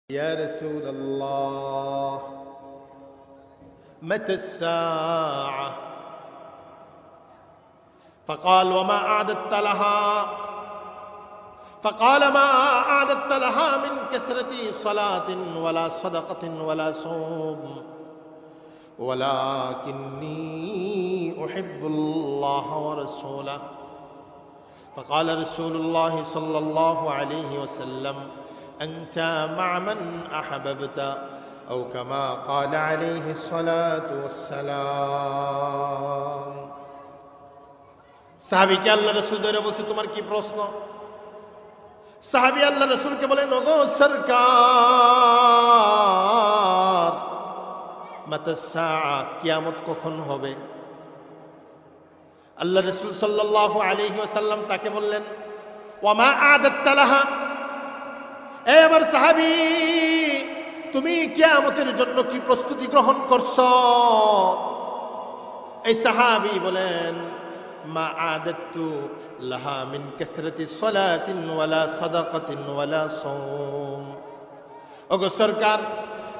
يا رسول الله متى الساعة؟ فقال وما أعددت لها؟ فقال ما أعددت لها من كثرة صلاة ولا صدقة ولا صوم ولكني أحب الله ورسوله. فقال رسول الله صلى الله عليه وسلم أنت مع من أحببت أو كما قال عليه الصلاة والسلام। সাহাবী কে আল্লাহ রাসূল ধরে বলছে তোমার কি প্রশ্ন? সাহাবী আল্লাহ রাসূলকে বলেন ওগো সরকার মাতা সাআ, কিয়ামত কখন হবে? আল্লাহ রাসূল সাল্লাল্লাহু আলাইহি ওয়াসাল্লাম তাকে বললেন ওয়ামা আ'দাদতা লাহা, এবার সাহাবী তুমি কিয়ামতের জন্য কি প্রস্তুতি গ্রহণ করছো? এই সাহাবী বলেন মা আ'দাদতু লাহা মিন কাসরাতি সালাতিন ওয়ালা সাদাকাতিন ওয়ালা সাওম। ওগো সরকার,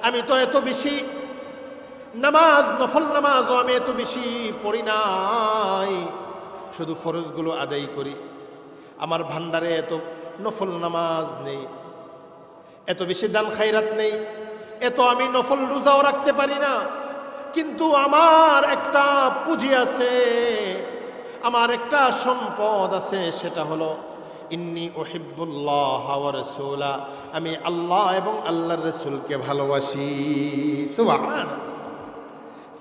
আমি তো এত বেশি নামাজ, নফল নামাজও আমি এত বেশি পড়ি নাই, শুধু ফরজগুলো আদায় করি। আমার ভান্ডারে এত নফল নামাজ নেই, এত বেশি দান খায়রাত নেই, এত আমি নফল রোজাও রাখতে পারি না। কিন্তু আমার একটা পুঁজি আছে, আমার একটা সম্পদ আছে, সেটা হলো ইন্নী উহিব্বুল্লাহ ওয়া রাসূলা, আমি আল্লাহ এবং আল্লাহর রাসূলকে ভালোবাসি। সুবহানাল্লাহ।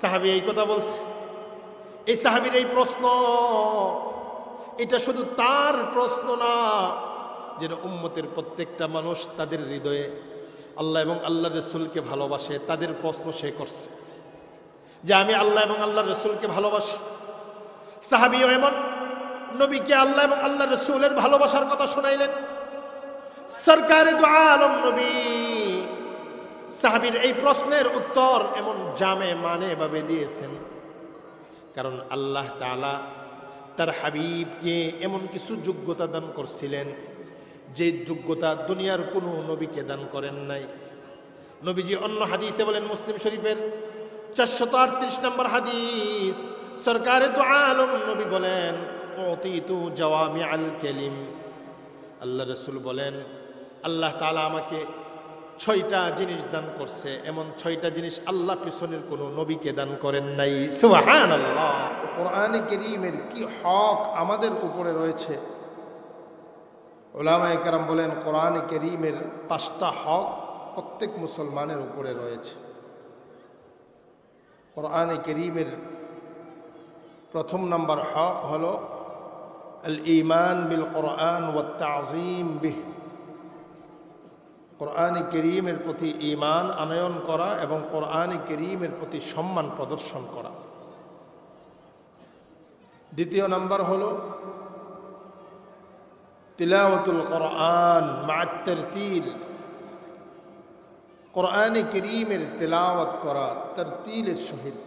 সাহাবী এই কথা বলছে। এই সাহাবীর এই প্রশ্ন, এটা শুধু তার প্রশ্ন না, যেন উম্মতের প্রত্যেকটা মানুষ তাদের হৃদয়ে আল্লাহ এবং আল্লাহর রাসূলকে ভালোবাসে, তাদের প্রশ্ন সে করছে যে আমি আল্লাহ এবং আল্লাহর রাসূলকে ভালোবাসি। সাহাবীও এমন নবীকে আল্লাহ এবং আল্লাহর রাসূলের ভালোবাসার কথা শুনাইলেন। সরকারে দু আলম নবী সাহাবীর এই প্রশ্নের উত্তর এমন জামে মানে ভাবে দিয়েছেন, কারণ আল্লাহ তাআলা তার হাবিবকে এমন কিছু যোগ্যতা দান করছিলেন যে যোগ্যতা দুনিয়ার কোনো নবীকে দান করেন নাই। নবীজি অন্য হাদিসে বলেন, মুসলিম শরীফের 438 নম্বর হাদিস, সরকারে দু আলম নবী বলেন উতিতু জাওয়ামিআল কালিম। আল্লাহ রাসূল বলেন আল্লাহ তাআলা আমাকে 6টা জিনিস দান করছে, এমন 6টা জিনিস আল্লাহ পিছনের কোনো নবীকে দান করেন নাই। সুবহানাল্লাহ। তো কোরআনে কারীমের কি হক আমাদের উপরে রয়েছে? উলামায়ে কেরাম বলেন কোরআনে কারীমের 5টা হক প্রত্যেক মুসলমানের উপরে রয়েছে। কোরআনে কারীমের প্রথম নম্বর হক হলো আল ঈমান বিল কোরআন ওয়াত তাযীম বিহি, কোরআনে কারীমের প্রতি ঈমান আনয়ন করা এবং কোরআনে কারীমের প্রতি সম্মান প্রদর্শন করা। দ্বিতীয় নম্বর হলো তিলাওয়াতুল কোরআন মা'আত তারতিল, কোরআনে কারীমের তিলাওয়াত করা তারতিলের সহিত।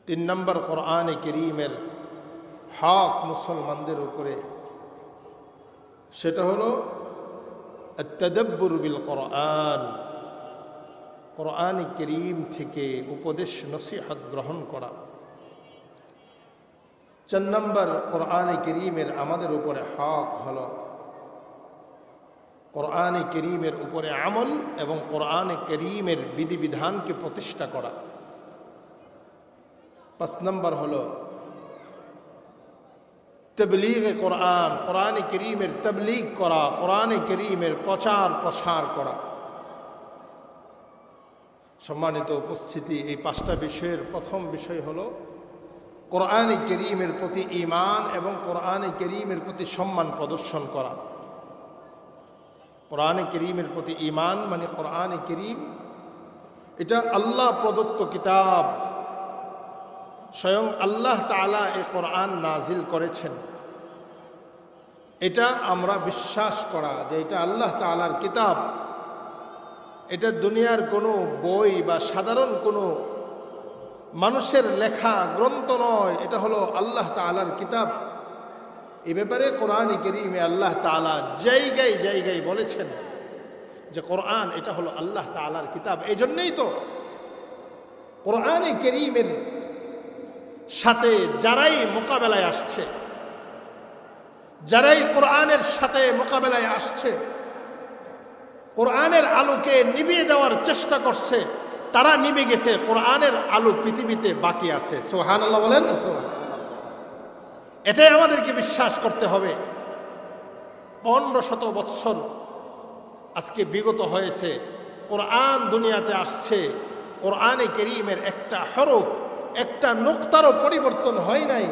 3 নম্বর কোরআনে কারীমের হক মুসলমানদের উপরে, সেটা হলো আত-তাদাব্বুর বিল কোরআন, কোরআনে কারীম থেকে উপদেশ নসিহত গ্রহণ করা। 4 নম্বর কোরআনে কারীমের আমাদের উপরে হক হলো কোরআনে কারীমের উপরে আমল এবং কোরআনে কারীমের বিধিবিধানকে প্রতিষ্ঠা করা। 5 নম্বর হলো তবলীগ কোরআন, কোরআনে কারীমের তবলীগ করা, কোরআনে কারীমের প্রচার প্রসার করা। সম্মানিত উপস্থিতি, এই 5টা বিষয়ের প্রথম বিষয় হলো কোরআনে কারীমের প্রতি ঈমান এবং কোরআনে কারীমের প্রতি সম্মান প্রদর্শন করা। কোরআনে কারীমের প্রতি ঈমান মানে কোরআনে কারীম এটা আল্লাহ প্রদত্ত কিতাব, স্বয়ং আল্লাহ তাআলা এই কোরআন নাজিল করেছেন, এটা আমরা বিশ্বাস করা যে এটা আল্লাহ তাআলার কিতাব, এটা দুনিয়ার কোনো বই বা সাধারণ কোনো মানুষের লেখা গ্রন্থ নয়, এটা হলো আল্লাহ তাআলার কিতাব। এ ব্যাপারে কোরআনে কারীমে আল্লাহ তাআলা জায়গায় জায়গায় বলেছেন যে কোরআন এটা হলো আল্লাহ তাআলার কিতাব। এই জন্যই তো কোরআনে কারীমের সাথে যারাই মোকাবেলায় আসছে, যারাই কোরআনের সাথে মোকাবেলায় আসছে, কোরআনের আলোকে নিভিয়ে দেওয়ার চেষ্টা করছে, তারা নিভে গেছে, কোরআনের আলো পৃথিবীতে বাকি আছে। সুবহানাল্লাহ বলেন না? সুবহানাল্লাহ। এটাই আমাদেরকে বিশ্বাস করতে হবে। 1500 বৎসর আজকে বিগত হয়েছে, কোরআন দুনিয়াতে আসছে, কোরআনে কারীমের একটা হরফ, একটা নুকতারও পরিবর্তন হয় নাই।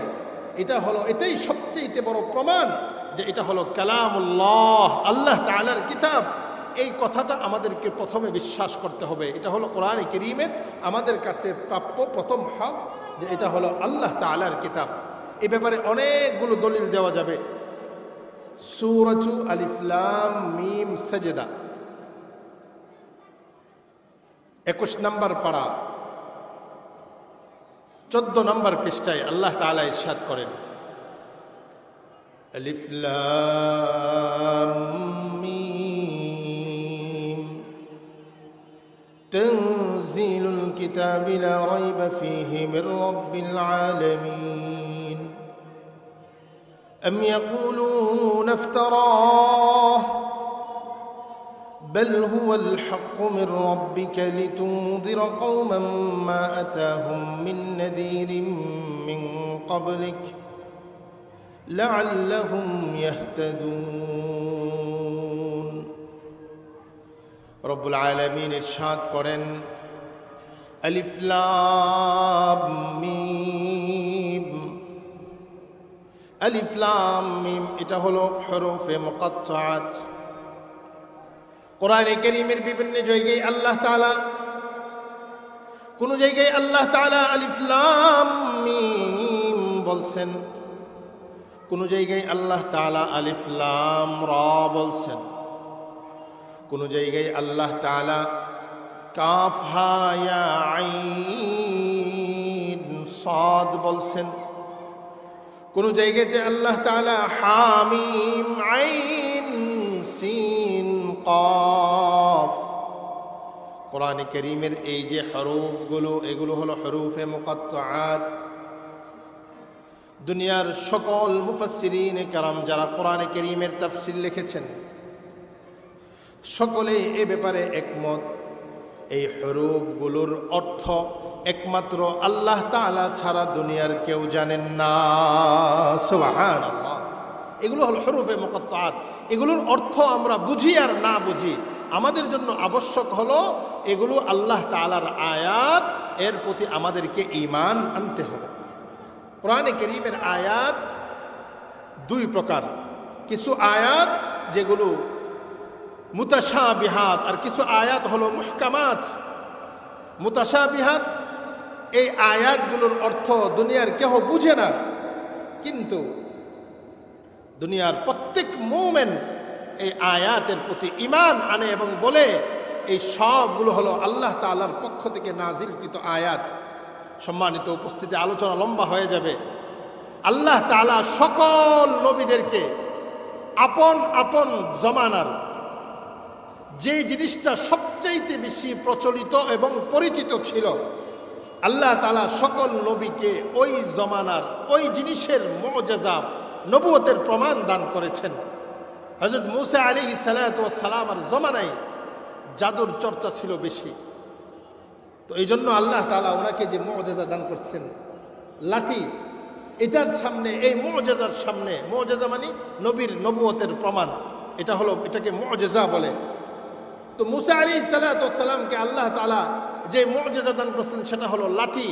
এটাই সবচেয়ে বড় প্রমাণ যে এটা হলো কালামুল্লাহ, আল্লাহ তাআলার কিতাব। এই কথাটা আমাদেরকে প্রথমে বিশ্বাস করতে হবে। এটা হলো কোরআনে কারীমের আমাদের কাছে প্রাপ্য প্রথম হক, যে এটা হলো আল্লাহ তাআলার কিতাব। এই ব্যাপারে অনেকগুলো দলিল দেওয়া যাবে। সূরাতু আলিফ লাম মিম সাজদা 21 নম্বর পারা 14 নম্বর পৃষ্ঠায় আল্লাহ তাআলা ইরশাদ করেন, আলিফ লাম মিম তানজিলুল কিতাবি লা রাইবা ফীহি মির রাব্বিল আলামিন আম ইয়াকুলুনা ইফতারাহ بل هو الحق من ربك لتنذر قوما ما أتاهم من نذير من قبلك لعلهم يهتدون। رب العالمين ارشاد করেন, আলিফ লাম মিম। আলিফ লাম মিম এটা হলো হরফে মুকাত্তাআত। কোরআনে কারীমের বিভিন্ন জায়গায় আল্লাহ তাআলা, কোন জায়গায় আল্লাহ তাআলা আলিফ লাম মিম বলছেন, কোন জায়গায় আল্লাহ তাআলা আলিফ লাম রা বলছেন, কোন জায়গায় আল্লাহ তাআলা কাফ হা ইয়া আইন সাদ বলছেন, কোন জায়গাতে আল্লাহ তাআলা হা মিম আইন সিন কাফ। কোরআনে কারীমের এই যে হরফগুলো, এগুলো হলো হরফে মুকাত্তাআত। দুনিয়ার সকল মুফাসসিরিন কেরাম যারা কোরআনে কারীমের তাফসীর লিখেছেন, সকলেই এ ব্যাপারে একমত, এই হরফগুলোর অর্থ একমাত্র আল্লাহ তাআলা ছাড়া দুনিয়ার কেউ জানেন না। সুবহানাল্লাহ। এগুলো হলো হরফে মুকাত্তাআত। এগুলোর অর্থ আমরা বুঝি আর না বুঝি, আমাদের জন্য আবশ্যক হলো এগুলো আল্লাহ তাআলার আয়াত, এর প্রতি আমাদেরকে ঈমান আনতে হবে। কোরআনে কারীমের আয়াত দুই প্রকার, কিছু আয়াত যেগুলো মুতাশাবিহাত, আর কিছু আয়াত হলো মুহকামাত। মুতাশাবিহাত এই আয়াতগুলোর অর্থ দুনিয়ার কেউ বুঝে না, কিন্তু দুনিয়ার প্রত্যেক মুমিন এই আয়াতের প্রতি ঈমান আনে এবং বলে এই সবগুলো হলো আল্লাহ তাআলার পক্ষ থেকে নাজিলকৃত আয়াত। সম্মানিত উপস্থিতি, আলোচনা লম্বা হয়ে যাবে। আল্লাহ তাআলা সকল নবীদেরকে আপন আপন জমানার যে জিনিসটা সবচাইতে বেশি প্রচলিত এবং পরিচিত ছিল, আল্লাহ তাআলা সকল নবীকে ওই জমানার ওই জিনিসের মুআজিজা, নবুয়তের প্রমাণ দান করেছেন। হযরত মূসা আলাইহিস সালাতু ওয়াস সালামের জমানায় জাদুর চর্চা ছিল বেশি, তো এই জন্য আল্লাহ তাআলা ওনাকে যে মুআজিজা দান করছেন, লাঠি, এটার সামনে, এই মুআজিজার সামনে, মুআজিজা মানে নবীর নবুয়তের প্রমাণ, এটাকে মুআজিজা বলে। তো মূসা আলাইহিস সালাতু ওয়াস সালামকে আল্লাহ তাআলা যে মুআজিজা দান করছেন সেটা হলো লাঠি।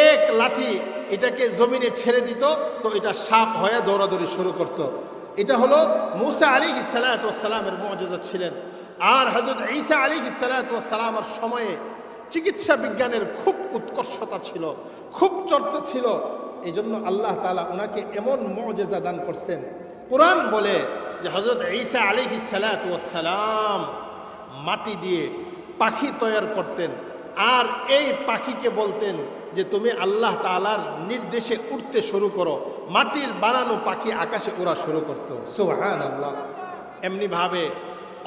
এক লাঠি এটাকে জমিনে ছেড়ে দিত, তো এটা সাপ হয়ে দৌড়াদৌড়ি শুরু করত। এটা হলো মূসা আলাইহিস সালাতু ওয়াস সালামের মুআজিজা ছিলেন। আর হযরত ঈসা আলাইহিস সালাতু ওয়াস সালামের সময়ে চিকিৎসা বিজ্ঞানের খুব উৎকর্ষতা ছিল, খুব চর্চা ছিল। এই জন্য আল্লাহ তাআলা ওনাকে এমন মুআজিজা দান করছেন। কোরআন বলে যে হযরত ঈসা আলাইহিস সালাতু ওয়াস সালাম মাটি দিয়ে পাখি তৈরি করতেন, আর এই পাখিকে বলতেন যে তুমি আল্লাহ তাআলার নির্দেশে উঠতে শুরু করো, মাটির বানানো পাখি আকাশে উড়া শুরু করতো। সুবহানাল্লাহ। এমনি ভাবে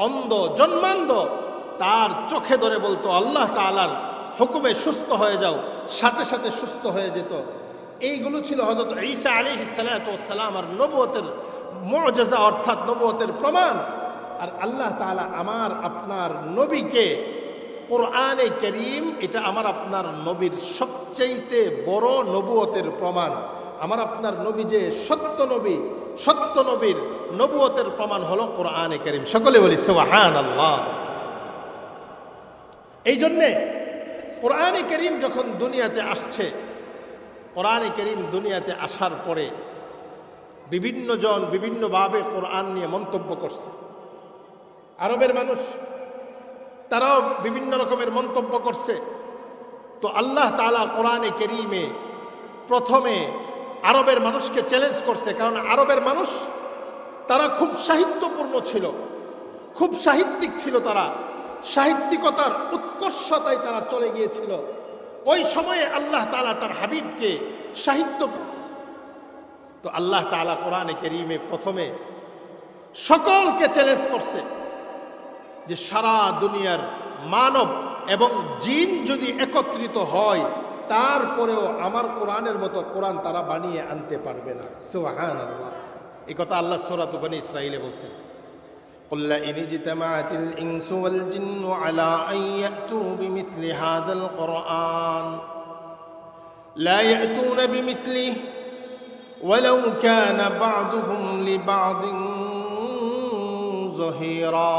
অন্ধ জন্মান্ধ তার চোখে ধরে বলতো আল্লাহ তাআলার হুকুমে সুস্থ হয়ে যাও, সাথে সাথে সুস্থ হয়ে যেত। এইগুলো ছিল হযরত ঈসা আলাইহিস সালাতু ওয়াস সালাম আর নবুয়তের মুআজিজা, অর্থাৎ নবুয়তের প্রমাণ। আর আল্লাহ তাআলা আমার আপনার নবীকে কোরআনে কারীম, এটা আমার আপনার নবীর সবচাইতে বড় নবুয়তের প্রমাণ। আমার আপনার নবী যে সত্য নবী, সত্য নবীর নবুয়তের প্রমাণ হলো কোরআনে কারীম। সকলে বলি সুবহানাল্লাহ। এই জন্যে কোরআনে কারীম যখন দুনিয়াতে আসছে, কোরআনে কারীম দুনিয়াতে আসার পরে বিভিন্ন জন বিভিন্নভাবে কোরআন নিয়ে মন্তব্য করছে। আরবের মানুষ তারাও বিভিন্ন রকমের মন্তব্য করছে। তো আল্লাহ তাআলা কোরআনে কারীমে প্রথমে আরবের মানুষকে চ্যালেঞ্জ করছে, কারণ আরবের মানুষ তারা খুব সাহিত্যপূর্ণ ছিল, খুব সাহিত্যিক ছিল, তারা সাহিত্যিকতার উৎকর্ষতায় তারা চলে গিয়েছিল। ওই সময়ে আল্লাহ তাআলা তার হাবিবকে সাহিত্য, তো আল্লাহ তাআলা কোরআনে কারীমে প্রথমে সকলকে চ্যালেঞ্জ করছে যে সারা দুনিয়ার মানব এবং জিন যদি একত্রিত হয় তারপরেও আমার কোরআনের মতো কোরআন তারা বানিয়ে আনতে পারবে না। সুবহানাল্লাহ। এই কথা আল্লাহ সূরা বনী ইসরাঈলে বলছেন, قل لئن اجتمعت الإنس والجن على أن يأتوا بمثل هذا القرآن لا يأتون بمثله ولو كان بعضهم لبعض ظهيرا।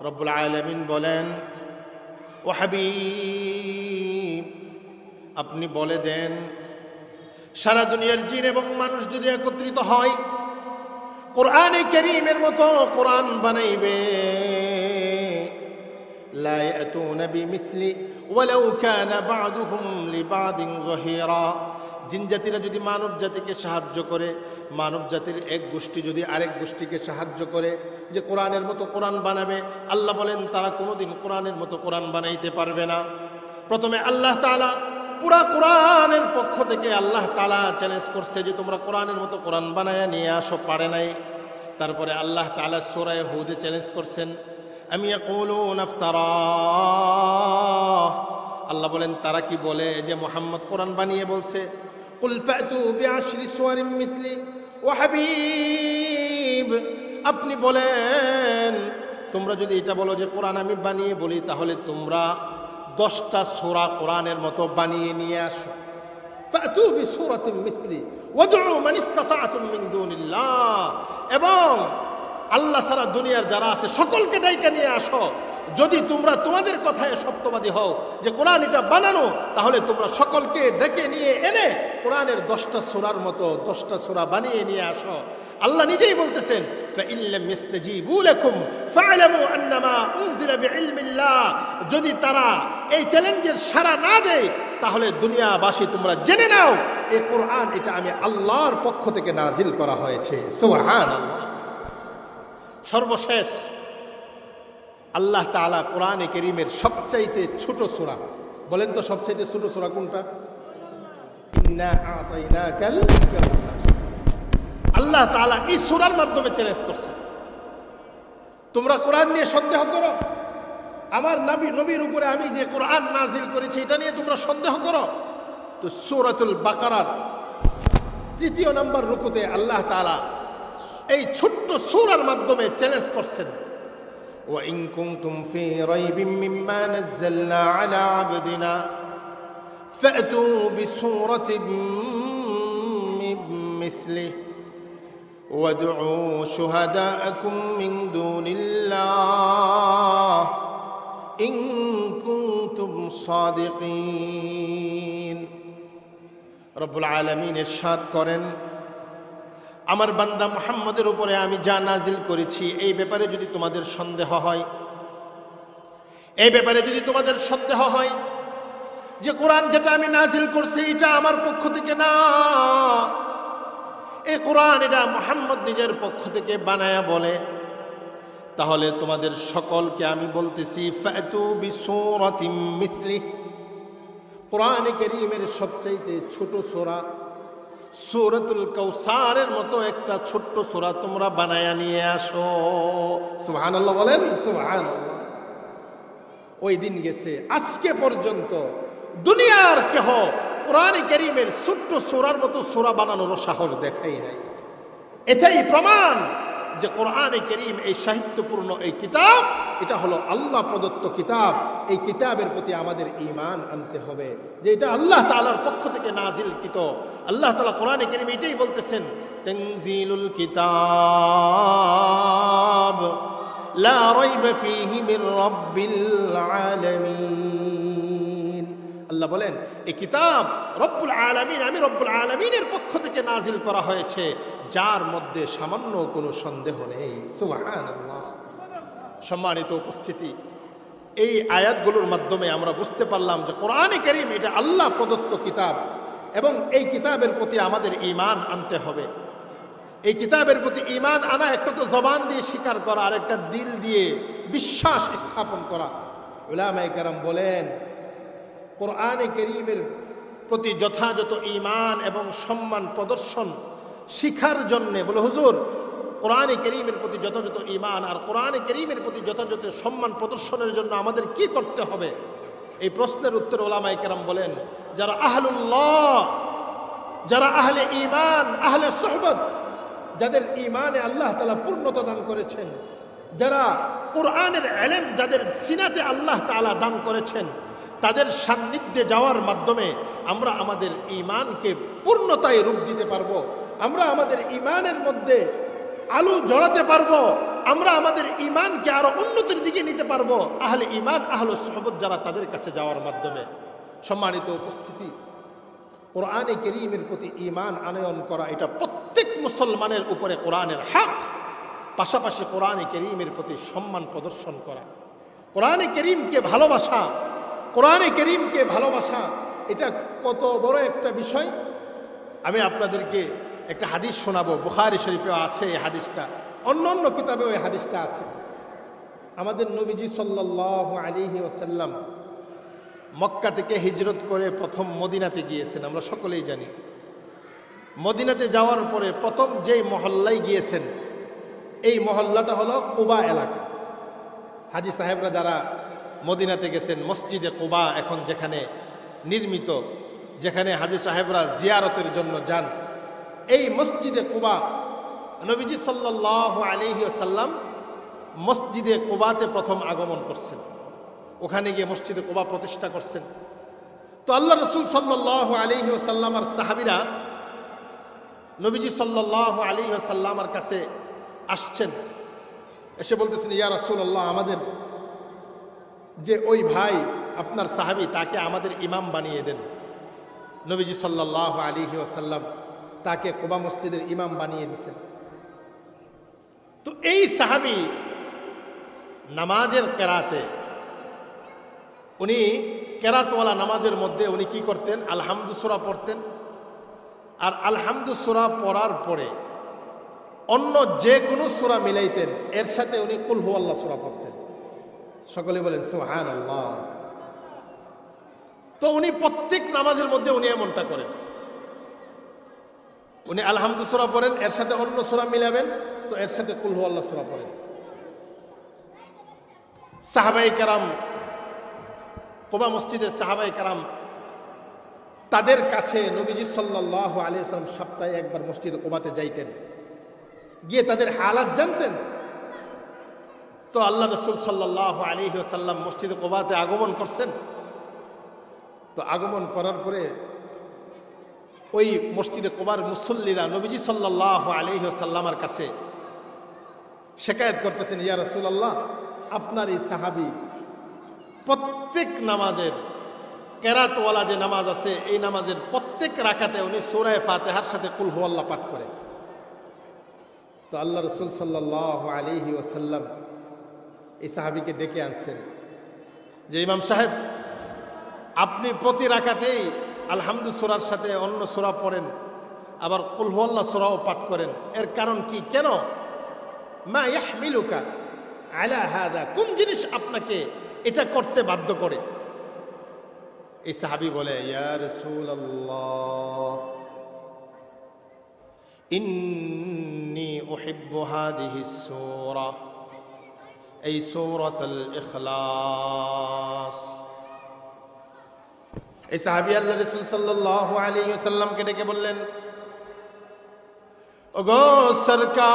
রব্বুল আলামিন বলেন, ও হাবিব আপনি বলে দেন, সারা দুনিয়ার জিন এবং মানুষ যদি একত্রিত হয় কোরআনে কারীমের মতো কোরআন বানাইবে, লা ইয়াতুনা বিমিসলি ওয়ালাউ কানা বা'দুহুম লিবা'দিন যহিরা। জিন জাতিরা যদি মানব জাতিকে সাহায্য করে, মানব জাতির এক গোষ্ঠী যদি আরেক গোষ্ঠীকে সাহায্য করে যে কোরআনের মতো কোরআন বানাবে, আল্লাহ বলেন তারা কোনোদিন কোরআনের মতো কোরআন বানাইতে পারবে না। প্রথমে আল্লাহ তাআলা পুরা কোরআনের পক্ষ থেকে আল্লাহ তাআলা চ্যালেঞ্জ করছে যে তোমরা কোরআনের মতো কোরআন বানায়া নিয়ে আসো, পারে নাই। তারপরে আল্লাহ তাআলা সূরা হুদে চ্যালেঞ্জ করছেন, আম ইয়াকুলুনা ইফতারা। আল্লাহ বলেন তারা কি বলে যে মুহাম্মদ কোরআন বানিয়ে বলছে। কুল ফাতু বিআশরি সুওয়ারিন মিসলি। ও হাবিব আপনি বলেন, তোমরা যদি এটা বলো যে কোরআন আমি বানিয়ে বলি, তাহলে তোমরা 10টা সূরা কোরআনের মতো বানিয়ে নিয়ে আসো। ফাতু বিসূরাতিন মিসলি ওয়াদউ মান ইসতাতা'তুম মিন দুনিল্লাহ। এবং আল্লাহ সারা দুনিয়ার যারা আছে সকলকে ডাইকা নিয়ে আসো। যদি তোমরা তোমাদের কথায় সত্যবাদী হও যে কোরআন এটা বানানো, তাহলে তোমরা সকলকে ডেকে নিয়ে এনে কোরআনের 10টা সূরার মতো 10টা সূরা বানিয়ে নিয়ে আসো। আল্লাহ নিজেই বলতেছেন, ফাইন লাম ইস্তাজিবু লাকুম ফা'লামু আন্নামা উনজিলা বিইলমিল্লাহ। যদি তারা এই চ্যালেঞ্জের সাড়া না দেয়, তাহলে দুনিয়াবাসী তোমরা জেনে নাও এই কোরআন এটা আমি আল্লাহর পক্ষ থেকে নাজিল করা হয়েছে। সুবহানাল্লাহ। সর্বশেষ আল্লাহ তাআলা কোরআনে কারীমের সবচাইতে ছোট সূরা, বলেন তো সবচাইতে ছোট সূরা কোনটা? ইন্না আ'তাইনাকাল কাউসার। আল্লাহ তাআলা এই সূরার মাধ্যমে চ্যালেঞ্জ করছে, তোমরা কোরআন নিয়ে সন্দেহ করো, আমার নবীর উপরে আমি যে কোরআন নাজিল করেছি এটা নিয়ে তোমরা সন্দেহ করো। তো সূরাতুল বাকারার 3 নম্বর রুকুতে আল্লাহ তাআলা এই ছোট্ট সূরার মাধ্যমে চ্যালেঞ্জ করছেন, ওয়া ইন কুনতুম ফি রাইবিন মিম্মা নাযালনা আলা আবদিনা ফাতু বিসূরাতিন মিন মিসলিহি ওয়াদউ শুহাদাআকুম মিন দুনিল্লাহ ইন কুনতুম সাদিকিন। রব্বুল আলামিন ইরশাদ করেন, আমার বান্দা মুহাম্মদের উপরে আমি যা নাজিল করেছি এই ব্যাপারে যদি তোমাদের সন্দেহ হয়, এই ব্যাপারে যদি তোমাদের সন্দেহ হয় যে কোরআন যেটা আমি নাজিল করছি এটা আমার পক্ষ থেকে না, এই কোরআন এটা মুহাম্মদ নিজের পক্ষ থেকে বানায়া বলে, তাহলে তোমাদের সকলকে আমি বলতেছি ফাতু বিসূরাতিম মিসলি, কোরআনে কারীমের সবচাইতে ছোট সূরা সূরাতুল কাউসারের মতো একটা ছোট্ট সূরা তোমরা বানায়া নিয়ে আসো। সুবহানাল্লাহ বলেন, সুবহানাল্লাহ। ওই দিন গেছে, আজকে পর্যন্ত দুনিয়ার কেহ কোরআনে কারীমের ছোট্ট সূরার মতো সূরা বানানোর সাহস দেখাই নাই। এটাই প্রমাণ যে কোরআনে কারীম এই সাহিত্যপূর্ণ এই কিতাব, এটা হলো আল্লাহ প্রদত্ত কিতাব। এই কিতাবের প্রতি আমাদের ঈমান আনতে হবে যে এটা আল্লাহ তাআলার পক্ষ থেকে নাজিলকৃত। আল্লাহ তাআলা কোরআনে কারীমে এটাই বলতেছেন, তানজিলুল কিতাব লা রাইবা ফীহি মির রাব্বিল আলামিন। আল্লাহ বলেন এই কিতাব রব্বুল আলামিন, আমি রব্বুল আলামিনের পক্ষ থেকে নাজিল করা হয়েছে, যার মধ্যে সামান্য কোনো সন্দেহ নেই। সুবহানাল্লাহ। সম্মানিত উপস্থিতি, এই আয়াতগুলোর মাধ্যমে আমরা বুঝতে পারলাম যে কোরআনে কারীম এটা আল্লাহ প্রদত্ত কিতাব এবং এই কিতাবের প্রতি আমাদের ঈমান আনতে হবে। এই কিতাবের প্রতি ঈমান আনা একটা তো জবান দিয়ে স্বীকার করা, আর একটা দিল দিয়ে বিশ্বাস স্থাপন করা। উলামায়ে কেরাম বলেন কোরআনে কারীমের প্রতি যথাযথ ঈমান এবং সম্মান প্রদর্শন শিখার জন্যে, বলে হুজুর কোরআনে কারীমের প্রতি যথাযথ ঈমান আর কোরআনে কারীমের প্রতি যথাযথ সম্মান প্রদর্শনের জন্য আমাদের কি করতে হবে? এই প্রশ্নের উত্তর উলামায়ে কেরাম বলেন, যারা আহলুল্লাহ, যারা আহলে ঈমান, আহলে সুহবত, যাদের ঈমানে আল্লাহ তাআলা পূর্ণতা দান করেছেন, যারা কোরআনের ইলম যাদের সিনাতে আল্লাহ তাআলা দান করেছেন, তাদের সান্নিধ্যে যাওয়ার মাধ্যমে আমরা আমাদের ঈমানকে পূর্ণতায় রূপ দিতে পারবো। আমরা আমাদের ঈমানের মধ্যে আলো জড়াতে পারবো, আমরা আমাদের ঈমানকে আরো উন্নতির দিকে নিতে পারবো আহলে ঈমান, আহলে সুহবত যারা, তাদের কাছে যাওয়ার মাধ্যমে। সম্মানিত উপস্থিতি, কোরআনে কারীমের প্রতি ঈমান আনয়ন করা এটা প্রত্যেক মুসলমানের উপরে কোরআনের হক। পাশাপাশি কোরআনে কারীমের প্রতি সম্মান প্রদর্শন করা, কোরআনে কারীমকে ভালোবাসা, কোরআনে কারীমকে ভালোবাসা এটা কত বড় একটা বিষয়। আমি আপনাদেরকে একটা হাদিস শোনাবো, বুখারী শরীফেও আছে এই হাদিসটা, অন্য অন্য কিতাবেও এই হাদিসটা আছে। আমাদের নবীজি সাল্লাল্লাহু আলাইহি ওয়াসাল্লাম মক্কা থেকে হিজরত করে প্রথম মদিনাতে গিয়েছেন, আমরা সকলেই জানি। মদিনাতে যাওয়ার পরে প্রথম যেই মহল্লায় গিয়েছেন, এই মহল্লাটা হলো কুবা এলাকা। হাজী সাহেবরা যারা মদিনাতে গেছেন, মসজিদে কুবা এখন যেখানে নির্মিত, যেখানে হাজী সাহেবরা জিয়ারতের জন্য যান, এই মসজিদে কুবা নবীজি সাল্লাল্লাহু আলাইহি ওয়াসাল্লাম মসজিদে কুবাতে প্রথম আগমন করছেন। ওখানে গিয়ে মসজিদে কুবা প্রতিষ্ঠা করছেন। তো আল্লাহ রাসূল সাল্লাল্লাহু আলাইহি ওয়াসাল্লাম আর সাহাবীরা নবীজি সাল্লাল্লাহু আলাইহি ওয়াসাল্লামের কাছে আসছেন, এসে বলতেছেন, ইয়া রাসূলুল্লাহ, আমাদের যে ওই ভাই আপনার সাহাবী, তাকে আমাদের ইমাম বানিয়ে দেন। নবীজি সাল্লাল্লাহু আলাইহি ওয়াসাল্লাম তাকে কুবা মসজিদের ইমাম বানিয়ে দিয়েছেন। তো এই সাহাবী নামাজের কেরাতে, উনি কেরাতওয়ালা নামাজের মধ্যে উনি কি করতেন? আলহামদু সূরা পড়তেন, আর আলহামদু সূরা পড়ার পরে অন্য যে কোনো সূরা মিলাইতেন, এর সাথে উনি কুল হুয়াল্লাহ সূরা পড়তেন। সকলে বলেন সুবহানাল্লাহ। তো উনি প্রত্যেক নামাজের মধ্যে উনি এমনটা করেন, উনি আলহামদু সূরা পড়েন, এর সাথে অন্য সূরা মিলাবেন, তো এর সাথে কুল হুয়াল্লাহ সূরা পড়েন। সাহাবায়ে কেরাম, কুবা মসজিদের সাহাবায়ে কেরাম, তাদের কাছে নবীজি সাল্লাল্লাহু আলাইহি ওয়াসাল্লাম সপ্তাহে একবার মসজিদে কুবাতে যাইতেন, গিয়ে তাদের হালাত জানতেন। তো আল্লাহ রাসূল সাল্লাল্লাহু আলাইহি ওয়াসাল্লাম মসজিদে কুবাতে আগমন করছেন। তো আগমন করার পরে ওই মসজিদে কুবার মুসল্লিরা নবীজি সাল্লাল্লাহু আলাইহি ওয়াসাল্লামের কাছে শিকায়াত করতেছেন, ইয়া রাসূলুল্লাহ, আপনার এই সাহাবী প্রত্যেক নামাজের কেরাতওয়ালা যে নামাজ আছে, এই নামাজের প্রত্যেক রাকাতে উনি সূরা ফাতিহার সাথে কুল হুয়াল্লাহ পাঠ করে। তো আল্লাহ রাসূল সাল্লাল্লাহু আলাইহি ওয়াসাল্লাম এই সাহাবীকে ডেকে আনছেন যে, ইমাম সাহেব, আপনি প্রতি রাকাতেই আলহামদু সূরার সাথে অন্য সূরা পড়েন, আবার কুল হুয়াল্লাহ সূরাও পাঠ করেন, এর কারণ কি? কেন? মা ইয়াহমিলুকা আলা হাদা, কোন জিনিস আপনাকে এটা করতে বাধ্য করে? এই সাহাবী বলে, ইয়া রাসূলুল্লাহ ইন্নী উহিব্বু হাদিহিস সূরা, এই সূরাতুল ইখলাস। এই সাহাবী আল্লাহর রাসূল সাল্লাল্লাহু আলাইহি ওয়াসাল্লামকে ডেকে বললেন, ওগো সরকার,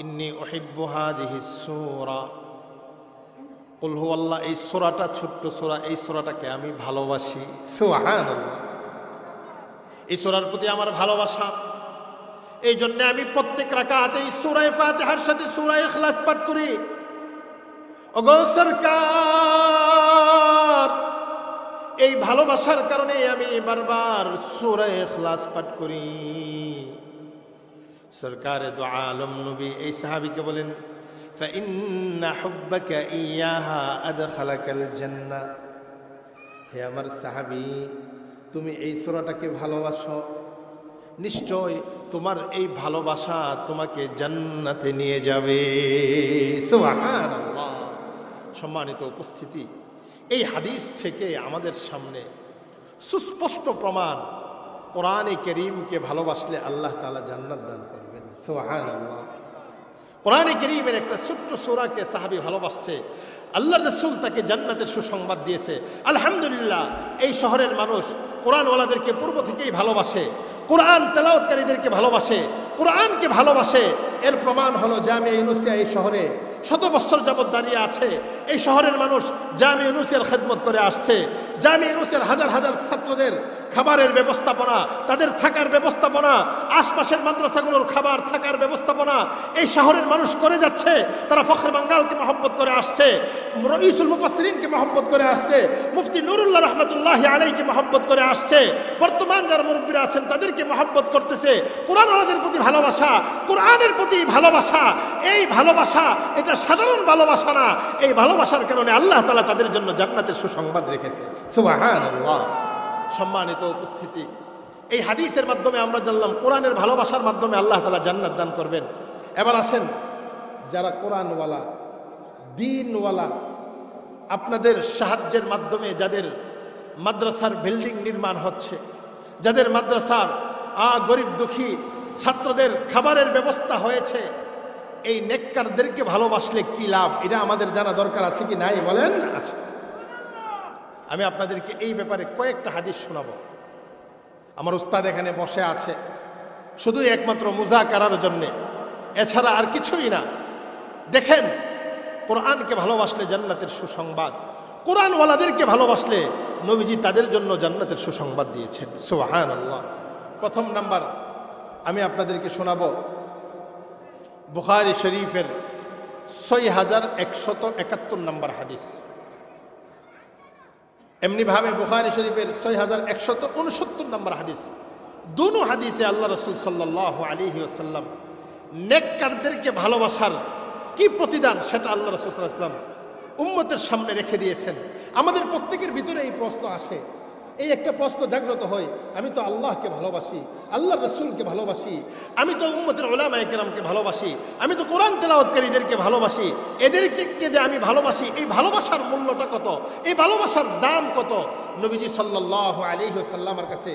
ইন্নী উহিব্বু হাদিহিস সূরা, কুল হুয়াল্লাহ, এই সূরাটা ছোট্ট সূরা, এই সূরাটাকে আমি ভালোবাসি। সুবহানাল্লাহ। এই সূরার প্রতি আমার ভালোবাসা, এই জন্য আমি প্রত্যেক রাকাতে এই সূরা ফাতিহার সাথে সূরা ইখলাস পাঠ করি। ওগো সরকার, এই ভালোবাসার কারণে আমি বারবার সূরা ইখলাস পাঠ করি। সরকারে দু আলম নবী এই সাহাবীকে বলেন, ফাইন্না হুব্বাকা ইয়াহা আদখালাকাল জান্নাহ, হে আমার সাহাবী, তুমি এই সূরাটাকে ভালোবাসো, নিশ্চয় তোমার এই ভালোবাসা তোমাকে জান্নাতে নিয়ে যাবে। সুবহানাল্লাহ। সম্মানিত উপস্থিতি, এই হাদিস থেকে আমাদের সামনে সুস্পষ্ট প্রমাণ, কোরআনে কারীমকে ভালোবাসলে আল্লাহ তাআলা জান্নাত দান করবেন। সুবহানাল্লাহ। কোরআনে কারীমের একটা ছোট্ট সূরাকে সাহাবী ভালোবাসছে, আল্লাহর রাসূল তাকে জান্নাতের সুসংবাদ দিয়েছে। আলহামদুলিল্লাহ, এই শহরের মানুষ কোরআনওয়ালাদেরকে পূর্ব থেকেই ভালোবাসে, কোরআন তেলাওয়াতকারীদেরকে ভালোবাসে, কোরআনকে ভালোবাসে। এর প্রমাণ হলো জামিয়া ইউনুসিয়া এই শহরে শত বছর যাবত দাঁড়িয়ে আছে। এই শহরের মানুষ জামিয়া ইউনুসিয়ার খেদমত করে আসছে। জামিয়া ইউনুসিয়ার হাজার হাজার ছাত্রদের খাবারের ব্যবস্থাপনা, তাদের থাকার ব্যবস্থাপনা, আশপাশের মাদ্রাসাগুলোর খাবার থাকার ব্যবস্থাপনা এই শহরের মানুষ করে যাচ্ছে। তারা ফখরে বাঙ্গালকে মহব্বত করে আসছে, রঈসুল মুফাসসিরিনকে মহব্বত করে আসছে, মুফতি নুরুল্লাহ রাহমাতুল্লাহি আলাইহিকে মহব্বত করে আসছে। বর্তমান যারা মুরব্বীরা আছেন তাদেরকে মহব্বত করতেছে। কোরআনওয়ালাদের প্রতি ভালোবাসা, কোরআনের প্রতি ভালোবাসা, এই ভালোবাসা এটা সাধারণ ভালোবাসা না। এই ভালোবাসার কারণে আল্লাহ তাআলা তাদের জন্য জান্নাতের সুসংবাদ রেখেছে। সুবহানাল্লাহ। সম্মানিত উপস্থিতি, এই হাদিসের মাধ্যমে আমরা জানলাম কোরআনের ভালোবাসার মাধ্যমে আল্লাহ তাআলা জান্নাত দান করবেন। এবার আসেন, যারা কোরআনওয়ালা, দ্বীনওয়ালা, আপনাদের সাহায্যের মাধ্যমে যাদের মাদ্রাসার বিল্ডিং নির্মাণ হচ্ছে, যাদের মাদ্রাসার গরিব দুঃখী ছাত্রদের খাবারের ব্যবস্থা হয়েছে, এই নেককারদেরকে ভালোবাসলে কি লাভ, এটা আমাদের জানা দরকার আছে কি নাই বলেন? আছে। আমি আপনাদেরকে এই ব্যাপারে কয়েকটা হাদিস শোনাবো। আমার উস্তাদ এখানে বসে আছে শুধু একমাত্র মুযাকারার জন্যে, এছাড়া আর কিছুই না। দেখেন, কোরআনকে ভালোবাসলে জান্নাতের সুসংবাদ, কোরআনওয়ালাদেরকে ভালোবাসলে নবীজি তাদের জন্য জান্নাতের সুসংবাদ দিয়েছেন। সুবহানাল্লাহ। প্রথম নাম্বার আমি আপনাদেরকে শোনাবো বুখারী শরীফের 6171 নম্বর হাদিস। এমনিভাবে বুখারী শরীফের 6169 নম্বর হাদিস। দুনো হাদিসে আল্লাহ রাসূল সাল্লাল্লাহু আলাইহি ওয়াসাল্লাম নেককারদেরকে ভালোবাসার কি প্রতিদান সেটা আল্লাহ রাসূল সাল্লাল্লাহু আলাইহি ওয়াসাল্লাম উম্মতের সামনে রেখে দিয়েছেন। আমাদের প্রত্যেকের ভিতরে এই প্রশ্ন আসে, এই একটা প্রশ্ন জাগ্রত হয়, আমি তো আল্লাহকে ভালোবাসি, আল্লাহর রাসূলকে ভালোবাসি, আমি তো উম্মতের উলামায়ে কেরামকে ভালোবাসি, আমি তো কোরআন তেলাওয়াতকারীদেরকে ভালোবাসি, এদেরকে যে আমি ভালোবাসি, এই ভালোবাসার মূল্যটা কত, এই ভালোবাসার দাম কত? নবীজি সাল্লাল্লাহু আলাইহি ওয়াসাল্লামের কাছে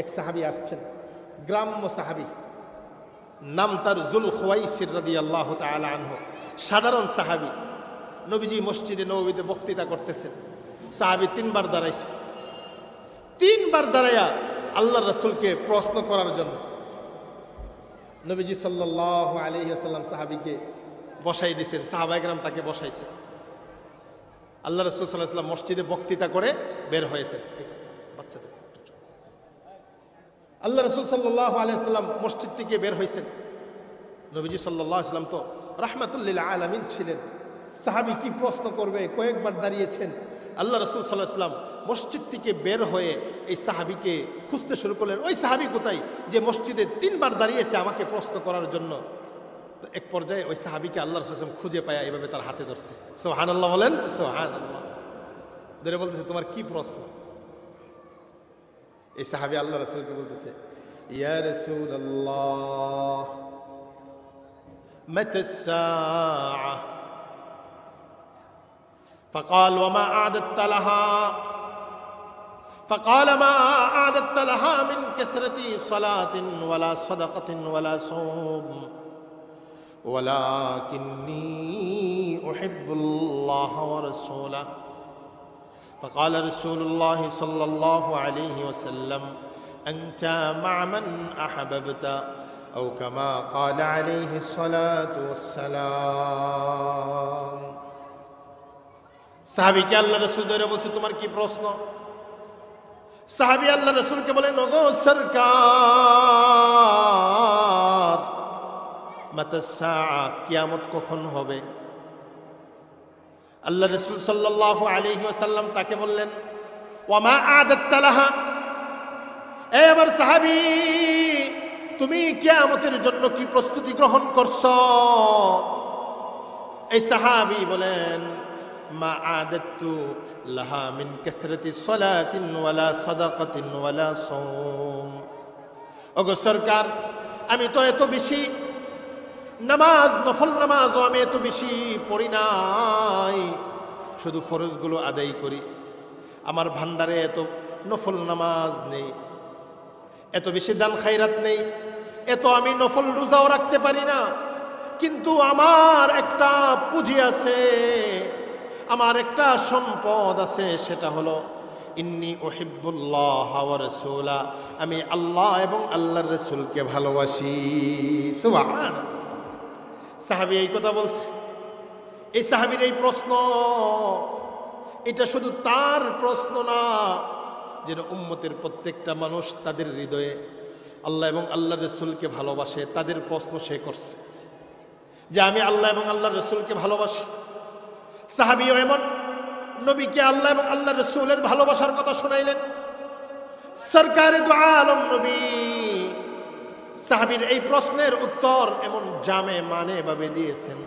এক সাহাবী আসছেন, গ্রাম্য সাহাবী, নাম তার যুল খুওয়াইসির রাদিয়াল্লাহু তাআলা আনহু, সাধারণ সাহাবী। নবীজি মসজিদে নববীতে বক্তৃতা করতেছেন, সাহাবী তিনবার দাঁড়াইছে, তিনবার দাঁড়াইয়া আল্লাহর রাসূলকে প্রশ্ন করার জন্য নবীজি সাল্লাল্লাহু আলাইহি ওয়াসাল্লাম সাহাবীকে বসাই দিয়েছেন, সাহাবায়ে কেরাম তাকে বসাইছে। আল্লাহ রাসূল সাল্লাল্লাহু আলাইহি ওয়াসাল্লাম মসজিদে বক্তৃতা করে বের হয়েছেন। বাচ্চাদের আল্লাহ রাসূল সাল্লাল্লাহু আলাইহি ওয়াসাল্লাম মসজিদ থেকে বের হয়েছেন। নবীজি সাল্লাল্লাহু আলাইহি ওয়াসাল্লাম তো রাহমাতুল লিল আলামিন ছিলেন, সাহাবী কি প্রশ্ন করবে কয়েকবার দাঁড়িয়েছেন। আল্লাহ রাসূল সাল্লাল্লাহু আলাইহি ওয়াসাল্লাম মসজিদ থেকে বের হয়ে এই সাহাবীকে খুঁজতে শুরু করলেন, ওই সাহাবী কোথায় যে মসজিদে তিনবার দাঁড়িয়েছে আমাকে প্রশ্ন করার জন্য। তো এক পর্যায়ে ওই সাহাবীকে আল্লাহ রাসূল সাল্লাল্লাহু আলাইহি ওয়াসাল্লাম খুঁজে পায়, এইভাবে তার হাতে ধরছে। সুবহানাল্লাহ বলেন, সুবহানাল্লাহ। ধরে বলতেছে, তোমার কি প্রশ্ন? এই সাহাবী আল্লাহ রাসূলকে বলতেছে, ইয়া রাসূলুল্লাহ متى الساعة فقال وما أعددت لها فقال ما أعددت لها من كثرة صلاة ولا صدقة ولا صوم ولكني أحب الله ورسوله فقال رسول الله صلى الله عليه وسلم أنت مع من أحببت أو كما قال عليه الصلاة والسلام সাহাবী কে আল্লাহ রাসূল ধরে বলছে তোমার কি প্রশ্ন সাহাবী আল্লাহ রাসূলকে বলেন ওগো সরকার মাতা সাআ কিয়ামত কখন হবে আল্লাহ রাসূল সাল্লাল্লাহু আলাইহি ওয়াসাল্লাম তাকে বললেন ওয়ামা আদাত্তা লাহা এ আমার সাহাবী তুমি কিয়ামতের জন্য কি প্রস্তুতি গ্রহণ করছো এই সাহাবী বলেন মা আদাত্তু লাহা মিন কাসরাতি সালাতিন ওয়ালা সাদাকাতিন ওয়ালা সাওম ওগো সরকার আমি তো এত বেশি নামাজ নফল নামাজও আমি এত বেশি পড়ি নাই শুধু ফরজগুলো আদায় করি আমার ভান্ডারে এত নফল নামাজ নেই এত বেশি দান খায়রাত নেই এত আমি নফল রোজাও রাখতে পারি না কিন্তু আমার একটা পুঁজি আছে আমার একটা সম্পদ আছে সেটা হলো ইন্নী উহিব্বুল্লাহ ওয়া রাসূলা আমি আল্লাহ এবং আল্লাহর রাসূলকে ভালোবাসি সুবহানাল্লাহ সাহাবী এই কথা বলছে এই সাহাবীর এই প্রশ্ন এটা শুধু তার প্রশ্ন না যেন উম্মতের প্রত্যেকটা মানুষ তাদের হৃদয়ে আল্লাহ এবং আল্লাহর রাসূলকে ভালোবাসে তাদের প্রশ্ন সে করছে যে আমি আল্লাহ এবং আল্লাহর রাসূলকে ভালোবাসি সাহাবীও এমন নবীকে আল্লাহ এবং আল্লাহর রাসূলের ভালোবাসার কথা শুনাইলেন সরকারে দু আলম নবী সাহাবীর এই প্রশ্নের উত্তর এমন জামে মানে ভাবে দিয়েছেন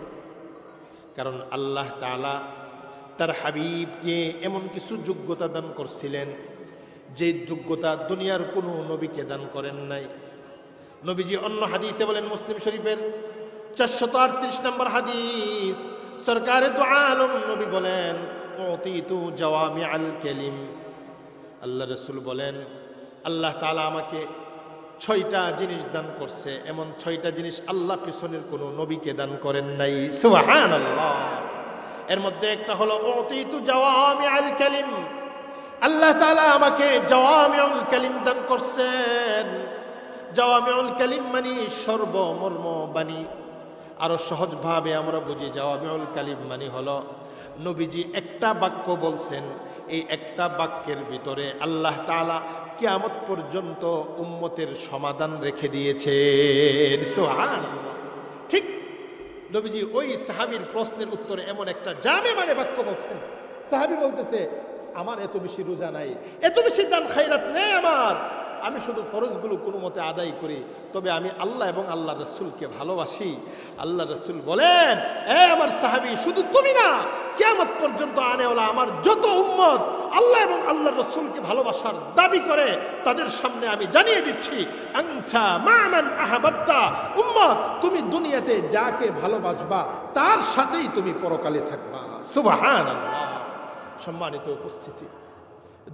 কারণ আল্লাহ তাআলা তার হাবিবকে এমন কিছু যোগ্যতা দান করছিলেন যে যোগ্যতা দুনিয়ার কোনো নবীকে দান করেন নাই নবীজি অন্য হাদিসে বলেন মুসলিম শরীফের 438 নম্বর হাদিস সরকারে দু আলম নবী বলেন উতিতু জাওয়ামিআল কালিম আল্লাহ রাসূল বলেন আল্লাহ তাআলা আমাকে 6টা জিনিস দান করছে এমন 6টা জিনিস আল্লাহ পিছনের কোনো নবীকে দান করেন নাই সুবহানাল্লাহ এর মধ্যে একটা হলো উতিতু জাওয়ামিআল কালিম আল্লাহ তাআলা আমাকে জাওয়ামিউল কালিম দান করছেন জাওয়ামিউল কালিম মানে সর্বমর্ম বাণী আরো সহজভাবে আমরা বুঝি জাওয়ামিউল কালিম মানে হলো নবীজি একটা বাক্য বলছেন এই একটা বাক্যের ভিতরে আল্লাহ তাআলা কিয়ামত পর্যন্ত উম্মতের সমাধান রেখে দিয়েছেন সুবহানাল্লাহ ঠিক নবীজি ওই সাহাবীর প্রশ্নের উত্তরে এমন একটা জামে মানে বাক্য বলছেন সাহাবী বলতেছে আমার এত বেশি রোজা নাই এত বেশি দান খায়রাত নেই আমার আমি শুধু ফরজগুলো কোনো মতে আদায় করি তবে আমি আল্লাহ এবং আল্লাহর রাসূলকে ভালোবাসি আল্লাহ রাসূল বলেন এ আমার সাহাবী শুধু তুমি না কিয়ামত পর্যন্ত আনেওয়ালা আমার যত উম্মত আল্লাহ এবং আল্লাহর রাসূলকে ভালোবাসার দাবি করে তাদের সামনে আমি জানিয়ে দিচ্ছি আনতা মা মান আহাবাবতা উম্মত তুমি দুনিয়াতে যাকে ভালোবাসবা তার সাথেই তুমি পরকালে থাকবা সুবহানাল্লাহ সম্মানিত উপস্থিতি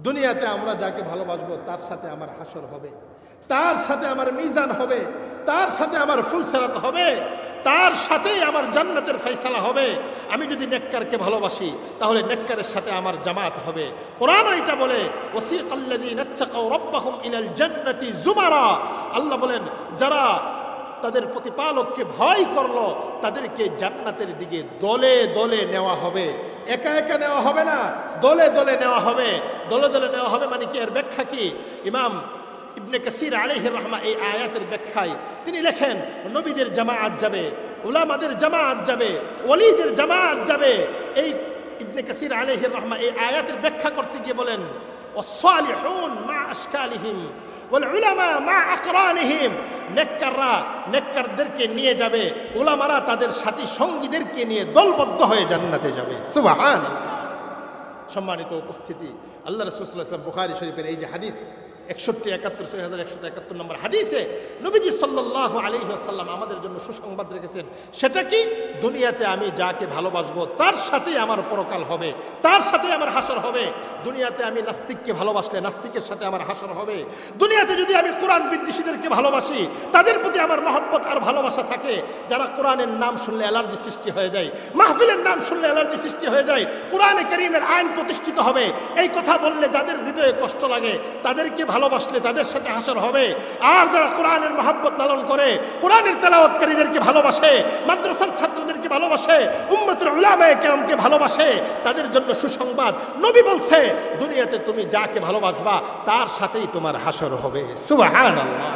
দুনিয়াতে আমরা যাকে ভালোবাসবো তার সাথে আমার হাসর হবে তার সাথে আমার মিজান হবে তার সাথে আমার ফুলসিরাত হবে তার সাথেই আমার জান্নাতের ফয়সালা হবে আমি যদি নেককারকে ভালোবাসি তাহলে নেককারের সাথে আমার জামাত হবে কোরআন এটা বলে ওয়াসিকাল্লাযীনা ইত্তাকাউ রাব্বাহুম ইলাল জান্নাতি যুমারা আল্লাহ বলেন যারা তাদের প্রতিপালককে ভয় করলো তাদেরকে জান্নাতের দিকে দলে দলে নেওয়া হবে একা একা নেওয়া হবে না দলে দলে নেওয়া হবে দলে দলে নেওয়া হবে মানে কি এর ব্যাখ্যা কি ইমাম ইবনে কাসির আলাইহির রাহমা এই আয়াতের ব্যাখ্যায় তিনি লেখেন নবীদের জামাআত যাবে উলামাদের জামাআত যাবে ওলিদের জামাআত যাবে এই ইবনে কাসির আলাইহির রাহমা এই আয়াতের ব্যাখ্যা করতে গিয়ে বলেন ওয়াস-সালিহুন মা আশকালিহিম ওয়াল উলামা মা আকরানিহিম নেককাররা নেককারদেরকে নিয়ে যাবে উলামারা তাদের সাথী সঙ্গীদেরকে নিয়ে দলবদ্ধ হয়ে জান্নাতে যাবে সুবহানাল্লাহ সম্মানিত উপস্থিতি আল্লাহ রাসূল সাল্লাল্লাহু আলাইহি ওয়াসাল্লাম বুখারী শরীফের এই যে হাদিস 61 71 6171 নম্বর হাদিসে নবীজি সাল্লাল্লাহু আলাইহি ওয়াসাল্লাম আমাদের জন্য সুসংবাদ রেখেছেন। সেটা কি? দুনিয়াতে আমি যাকে ভালোবাসবো তার সাথেই আমার পরকাল হবে, তার সাথেই আমার হাসর হবে। দুনিয়াতে আমি নাস্তিককে ভালোবাসলে নাস্তিকের সাথে আমার হাসর হবে। দুনিয়াতে যদি আমি কোরআন বিদ্বেষীদেরকে ভালোবাসি, তাদের প্রতি আমার মহব্বত আর ভালোবাসা থাকে, যারা কোরআনের নাম শুনলে অ্যালার্জি সৃষ্টি হয়ে যায়, মাহফিলের নাম শুনলে অ্যালার্জি সৃষ্টি হয়ে যায়, কোরআনে কারীমের আইন প্রতিষ্ঠিত হবে, এই কথা বললে যাদের হৃদয়ে কষ্ট লাগে, তাদেরকে ভালোবাসলে তাদের সাথে হাসর হবে। আর যারা কোরআনের মহব্বত লালন করে, কোরআনের তেলাওয়াতকারীদেরকে ভালোবাসে, মাদ্রাসার ছাত্রদেরকে ভালোবাসে, উম্মতের উলামায়ে কেরামকে ভালোবাসে, তাদের জন্য সুসংবাদ। নবী বলছে দুনিয়াতে তুমি যাকে ভালোবাসবা তার সাথেই তোমার হাসর হবে। সুবহানাল্লাহ।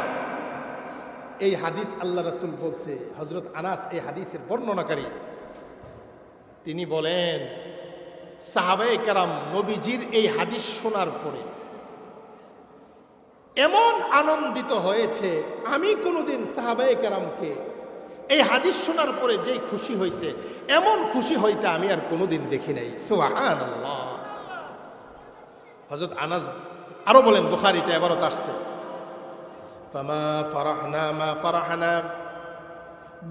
এই হাদিস আল্লাহ রাসূল বলছে। হযরত আনাস এই হাদিসের বর্ণনাকারী, তিনি বলেন সাহাবায়ে কেরাম নবীজির এই হাদিস শোনার পরে এমন আনন্দিত হয়েছে, আমি কোনোদিন সাহাবায়ে কেরামকে এই হাদিস শোনার পরে যেই খুশি হয়েছে এমন খুশি হইতে আমি আর কোনোদিন দেখি নাই। সুবহানাল্লাহ। হযরত আনাস আরো বলেন, বুখারীতে এবারও আসছে, ফামা ফারাহনা মা ফারাহনা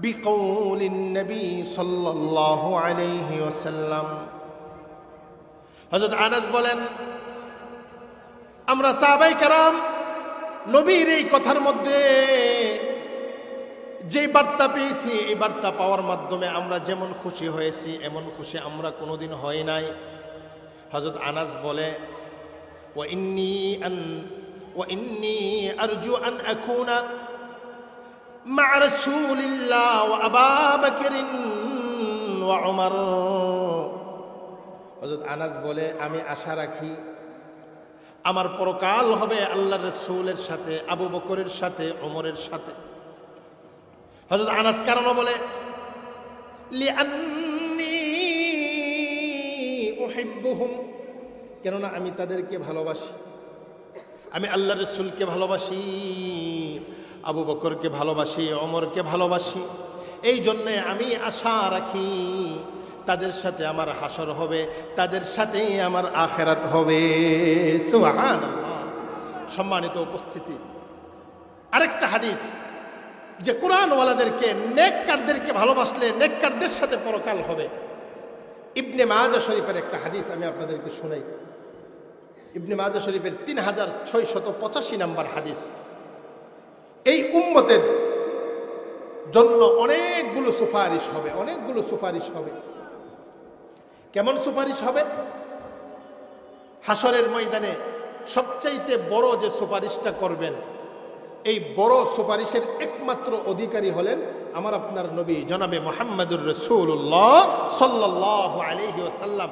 বিকৌলিন নবী সাল্লাল্লাহু আলাইহি ওয়াসাল্লাম। হযরত আনাস বলেন আমরা সাহাবায়ে কেরাম নবীর এই কথার মধ্যে যে বার্তা পেয়েছি, এই বার্তা পাওয়ার মাধ্যমে আমরা যেমন খুশি হয়েছি এমন খুশি আমরা কোনোদিন হই নাই। হযরত আনাস বলে ওয়া ইন্নী আরজু আন আকুনা মা রাসূলিল্লাহ ওয়া আবু বকর ওয়া উমর। হযরত আনাস বলে আমি আশা রাখি আমার পরকাল হবে আল্লাহর রাসূলের সাথে, আবু বকরের সাথে, ওমরের সাথে। হযরত আনাস কারণ বলে লিআন্নী উহিব্বুহুম, কেননা আমি তাদেরকে ভালোবাসি, আমি আল্লাহর রাসূলকে ভালোবাসি, আবু বকরকে ভালোবাসি, ওমরকে ভালোবাসি। এই জন্যে আমি আশা রাখি তাদের সাথে আমার হাসর হবে, তাদের সাথেই আমার আখিরাত হবে। সুবহানাল্লাহ। সম্মানিত উপস্থিতি, আরেকটা হাদিস যে কোরআনওয়ালাদেরকে, নেককারদেরকে ভালোবাসলে নেককারদের সাথে পরকাল হবে। ইবনে মাজাহ শরীফের একটা হাদিস আমি আপনাদেরকে শোনাই। ইবনে মাজাহ শরীফের 3685 নম্বর হাদিস। এই উম্মতের জন্য অনেকগুলো সুপারিশ হবে, অনেকগুলো সুপারিশ হবে। কেমন সুপারিশ হবে? হাসরের ময়দানে সবচাইতে বড় যে সুপারিশটা করবেন, এই বড় সুপারিশের একমাত্র অধিকারী হলেন আমার আপনার নবী জনাবে মুহাম্মদুর রাসূলুল্লাহ সাল্লাল্লাহু আলাইহি ওয়াসাল্লাম।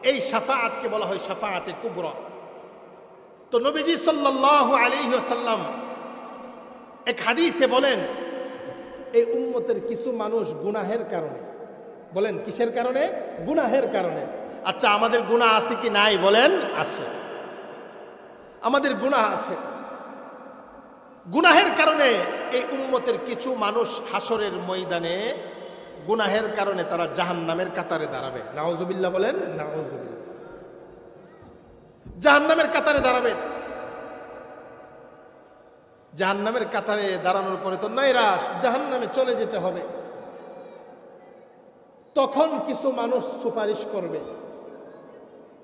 এই শাফাআতকে বলা হয় শাফাআতে কুবরা। তো নবীজি সাল্লাল্লাহু আলাইহি ওয়াসাল্লাম এক হাদিসে বলেন এই উম্মতের কিছু মানুষ গুনাহের কারণে, বলেন কিসের কারণে? গুনাহের কারণে। আচ্ছা আমাদের গুনাহ আছে কি নাই? বলেন আছে, আমাদের গুনাহ আছে। গুনাহের কারণে এই উম্মতের কিছু মানুষ হাসরের ময়দানে গুনাহের কারণে তারা জাহান্নামের কাতারে দাঁড়াবে। নাউজুবিল্লাহ বলেন, নাউজুবিল্লাহ। জাহান্নামের কাতারে দাঁড়াবে। জাহান্নামের কাতারে দাঁড়ানোর পরে তো নৈরাশ, জাহান্নামে চলে যেতে হবে। তখন কিছু মানুষ সুপারিশ করবে,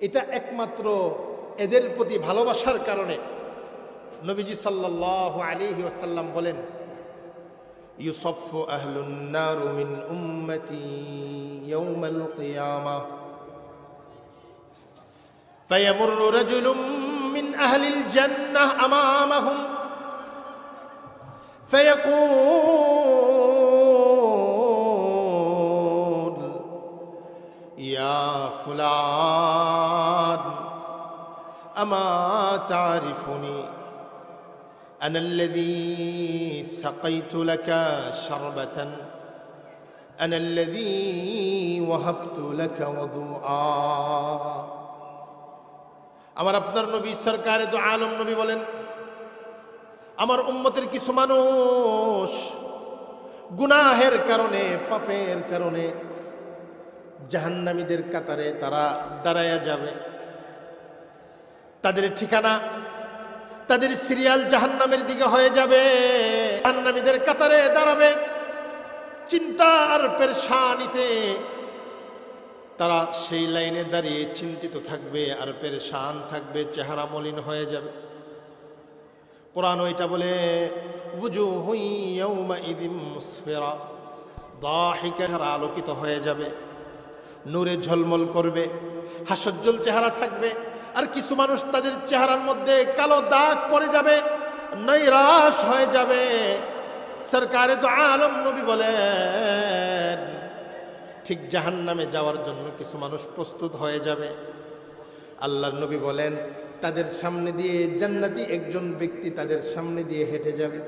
এটা একমাত্র এদের প্রতি ভালোবাসার কারণে। নবীজি সাল্লাল্লাহু আলাইহি ওয়াসাল্লাম বলেন ইউসাফফু আহলুন নার মিন উম্মতি ইয়াউমাল কিয়ামাহ ফায়ামুররু রাজুলুম মিন আহলিল জান্নাহ আমামাহুম ফায়াকুল ইয়া ফুলান আমা তারিফুনি أنا الذي سقيت لك شربة أنا الذي وهبت لك وضوءا। আমার আপনার নবী সরকারে দু আলম নবী বলেন আমার উম্মতের কিছু মানুষ গুনাহের কারণে, পাপের কারণে জাহান্নামীদের কাতারে তারা দাঁড়ায়া যাবে। তাদের ঠিকানা তাদের সিরিয়াল জাহান্নামের দিকে হয়ে যাবে, জাহান্নামীদের কাতারে দাঁড়াবে। চিন্তা আর পেরেশানিতে তারা সেই লাইনে দাঁড়িয়ে চিন্তিত থাকবে আর পেরেশান থাকবে, চেহারা মলিন হয়ে যাবে। কোরআন ওইটা বলে ওয়াজুহু ইয়াউমাইযিন মুসফিরা, দাহিকা, আলোকিত হয়ে যাবে, নূরে ঝলমল করবে, হাস্যোজ্জ্বল চেহারা থাকবে। আর কিছু মানুষ তাদের চেহারার মধ্যে কালো দাগ পড়ে যাবে, নৈরাশ হয়ে যাবে। সরকারে তো আলম নবী বলেন ঠিক জাহান্নামে যাওয়ার জন্য কিছু মানুষ প্রস্তুত হয়ে যাবে। আল্লাহর নবী বলেন তাদের সামনে দিয়ে জান্নাতি একজন ব্যক্তি তাদের সামনে দিয়ে হেঁটে যাবে।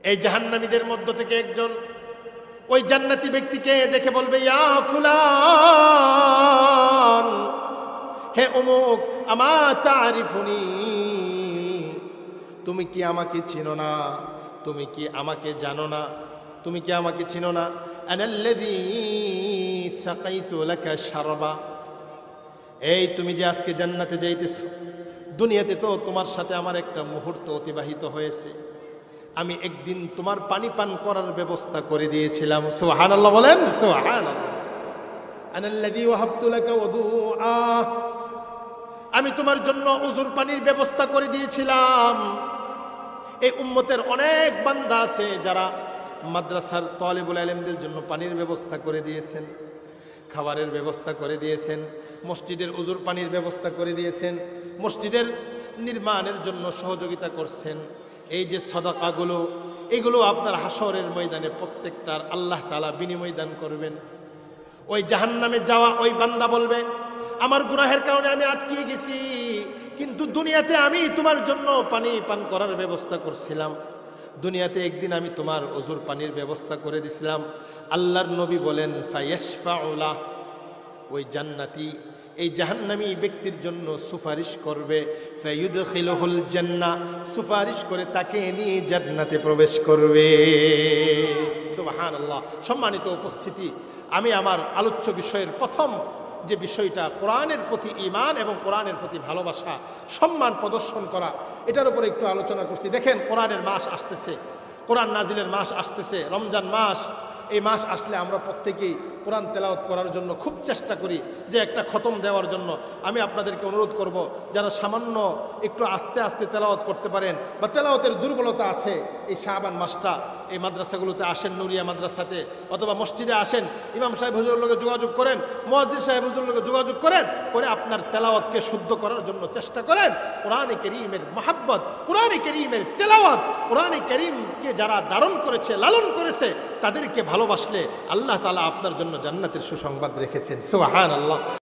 এই জাহান্নামীদের মধ্য থেকে একজন ওই জান্নাতি ব্যক্তিকে দেখে বলবে, ইয়া ফুলান, হে অমুক, আমা তারিফুনি, তুমি কি আমাকে চিনো না? তুমি কি আমাকে জানো না? তুমি কি আমাকে চিনো না? আনাল্লাযী সাকাইতু লাকা শারবা, এই তুমি যে আজকে জান্নাতে যাইতেছো, দুনিয়াতে তো তোমার সাথে আমার একটা মুহূর্ত অতিবাহিত হয়েছে। আমি একদিন তোমার পানি পান করার ব্যবস্থা করে দিয়েছিলাম। সুবহানাল্লাহ বলেন, সুবহানাল্লাহ। আনাল্লাযী ওয়াহাবতু লাকা ওযুআ, আমি তোমার জন্য উজুর পানির ব্যবস্থা করে দিয়েছিলাম। এই উম্মতের অনেক বান্দা আছে যারা মাদ্রাসার তালিবুল ইলমদের জন্য পানির ব্যবস্থা করে দিয়েছেন, খাবারের ব্যবস্থা করে দিয়েছেন, মসজিদের উজুর পানির ব্যবস্থা করে দিয়েছেন, মসজিদের নির্মাণের জন্য সহযোগিতা করছেন। এই যে সাদাকাগুলো, এগুলো আপনার হাসরের ময়দানে প্রত্যেকটার আল্লাহ তাআলা বিনিময় দান করবেন। ওই জাহান্নামে যাওয়া ওই বান্দা বলবে, আমার গুনাহের কারণে আমি আটকিয়ে গেছি, কিন্তু দুনিয়াতে আমি তোমার জন্য পানি পান করার ব্যবস্থা করছিলাম, দুনিয়াতে একদিন আমি তোমার ওজুর পানির ব্যবস্থা করে দিছিলাম। আল্লাহর নবী বলেন ফায়াশফাউ লাহ, ওই জান্নাতি এই জাহান্নামী ব্যক্তির জন্য সুপারিশ করবে, ফায়ুদখিলুহুল জান্নাহ, সুপারিশ করে তাকে নিয়ে জান্নাতে প্রবেশ করবে। সুবহানাল্লাহ। সম্মানিত উপস্থিতি, আমি আমার আলোচ্য বিষয়ের প্রথম যে বিষয়টা কোরআনের প্রতি ঈমান এবং কোরআনের প্রতি ভালোবাসা, সম্মান প্রদর্শন করা, এটার উপরে একটু আলোচনা করছি। দেখেন, কোরআনের মাস আসতেছে, কোরআন নাজিলের মাস আসতেছে, রমজান মাস। এই মাস আসলে আমরা প্রত্যেকেই কোরআন তেলাওয়াত করার জন্য খুব চেষ্টা করি যে একটা খতম দেওয়ার জন্য। আমি আপনাদেরকে অনুরোধ করব, যারা সামান্য একটু আস্তে আস্তে তেলাওয়াত করতে পারেন বা তেলাওয়াতের দুর্বলতা আছে, এই শাবান মাসটা এই মাদ্রাসাগুলোতে আসেন, নুরিয়া মাদ্রাসাতে অথবা মসজিদে আসেন, ইমাম সাহেব হুজুরের লগে যোগাযোগ করেন, মুয়াজ্জিন সাহেব হুজুরের লগে যোগাযোগ করেন, করে আপনার তেলাওয়াতকে শুদ্ধ করার জন্য চেষ্টা করেন। কোরআনে কারীমের মহব্বত, কোরআনে কারীমের তেলাওয়াত, কোরআনে কারীমকে যারা ধারণ করেছে, লালন করেছে, তাদেরকে ভালোবাসলে আল্লাহ তাআলা আপনার জন্য জান্নাতের সুসংবাদ রেখেছেন। সুবহানাল্লাহ।